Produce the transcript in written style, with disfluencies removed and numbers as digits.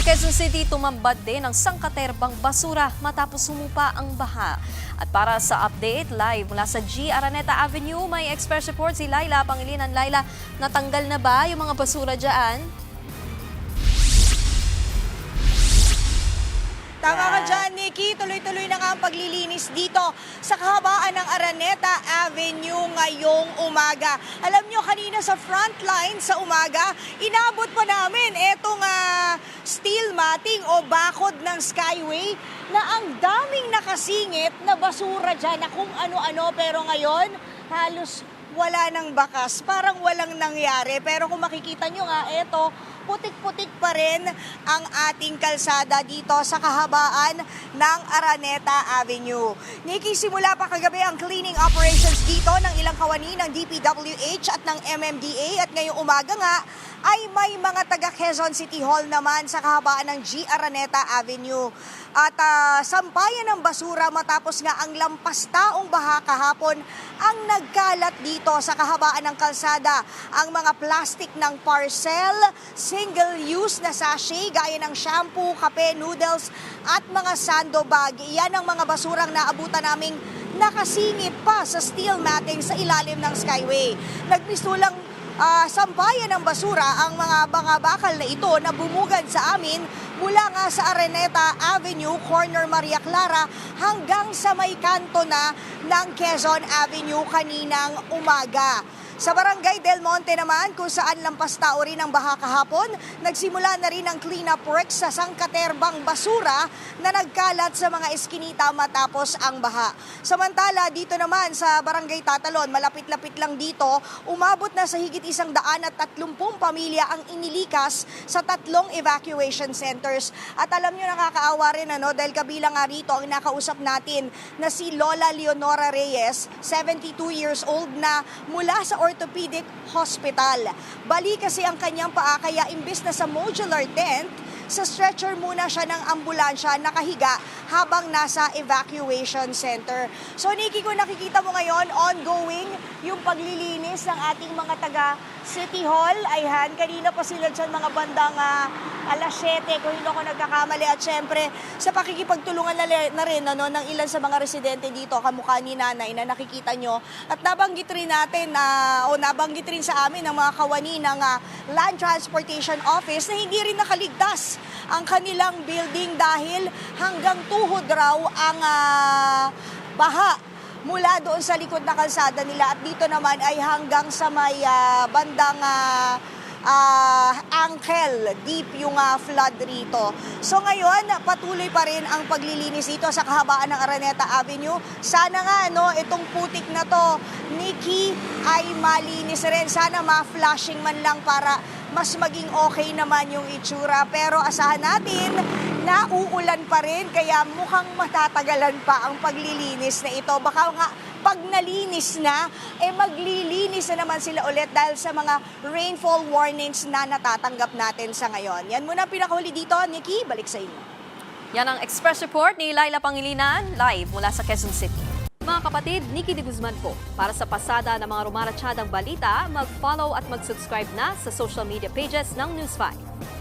Quezon City, tumambad din ang sangkaterbang basura matapos sumupa ang baha. At para sa update, live mula sa G. Araneta Avenue, may express report si Laila Pangilinan. Laila, natanggal na ba yung mga basura dyan? Tama ka dyan, Nikki. Tuloy-tuloy na nga ang paglilinis dito sa kahabaan ng Araneta Avenue ngayong umaga. Alam nyo, kanina sa front line sa umaga, inabot pa namin etong steel matting o bakod ng Skyway na ang daming nakasingit na basura dyan na kung ano-ano. Pero ngayon, halos wala nang bakas. Parang walang nangyari. Pero kung makikita nyo nga, eto, putik-putik pa rin ang ating kalsada dito sa kahabaan ng Araneta Avenue. Nikki, simula pa kagabi ang cleaning operations dito ng ilang kawani ng DPWH at ng MMDA at ngayong umaga nga ay may mga taga Quezon City Hall naman sa kahabaan ng G. Araneta Avenue. At sampayan ng basura matapos nga ang lampas taong baha kahapon ang nagkalat dito sa kahabaan ng kalsada. Ang mga plastic ng parcel, single-use na sachet gaya ng shampoo, kape, noodles at mga sando bag. Yan ang mga basurang naabutan naming nakasingit pa sa steel matting sa ilalim ng Skyway. Nagmistulang sampayan ng basura ang mga bakal na ito na bumugad sa amin mula nga sa Araneta Avenue, corner Maria Clara hanggang sa may kanto na ng Quezon Avenue kaninang umaga. Sa Barangay Del Monte naman, kung saan lampas tao rin ang baha kahapon, nagsimula na rin ang cleanup work sa sangkaterbang basura na nagkalat sa mga eskinita matapos ang baha. Samantala, dito naman sa Barangay Tatalon, malapit-lapit lang dito, umabot na sa higit 130 pamilya ang inilikas sa 3 evacuation centers. At alam nyo, nakakaawa rin dahil kabilang nga rito ang nakausap natin na si Lola Leonora Reyes, 72 years old na mula sa orthopedic hospital. Bali kasi ang kanyang paa kaya imbis na sa modular tent, sa stretcher muna siya ng ambulansya nakahiga habang nasa evacuation center. So Nikki, kung nakikita mo ngayon, ongoing yung paglilinis ng ating mga taga City Hall. Ayhan, kanina pa sila dyan mga bandang alas 7 kung hindi ako nagkakamali. At syempre, sa pakikipagtulungan na rin ng ilan sa mga residente dito, kamukha ni nanay na nakikita nyo. At nabanggit rin natin, nabanggit rin sa amin ng mga kawani ng Land Transportation Office na hindi rin nakaligtas ang kanilang building dahil hanggang tuhod raw ang baha mula doon sa likod na kalsada nila. At dito naman ay hanggang sa may bandang ankle deep yung flood rito. So ngayon, patuloy pa rin ang paglilinis dito sa kahabaan ng Araneta Avenue. Sana nga itong putik na to, Nikki, ay malinis rin. Sana ma-flashing man lang para mas maging okay naman yung itsura. Pero asahan natin na uulan pa rin, kaya mukhang matatagalan pa ang paglilinis na ito. Baka nga pag nalinis na, maglilinis na naman sila ulit dahil sa mga rainfall warnings na natatanggap natin sa ngayon. Yan muna ang pinakahuli dito. Nikki, balik sa inyo. Yan ang express report ni Laila Pangilinan, live mula sa Quezon City. Mga kapatid, Nikki de Guzman po. Para sa pasada ng mga rumaratsyadang balita, mag-follow at mag-subscribe na sa social media pages ng News 5.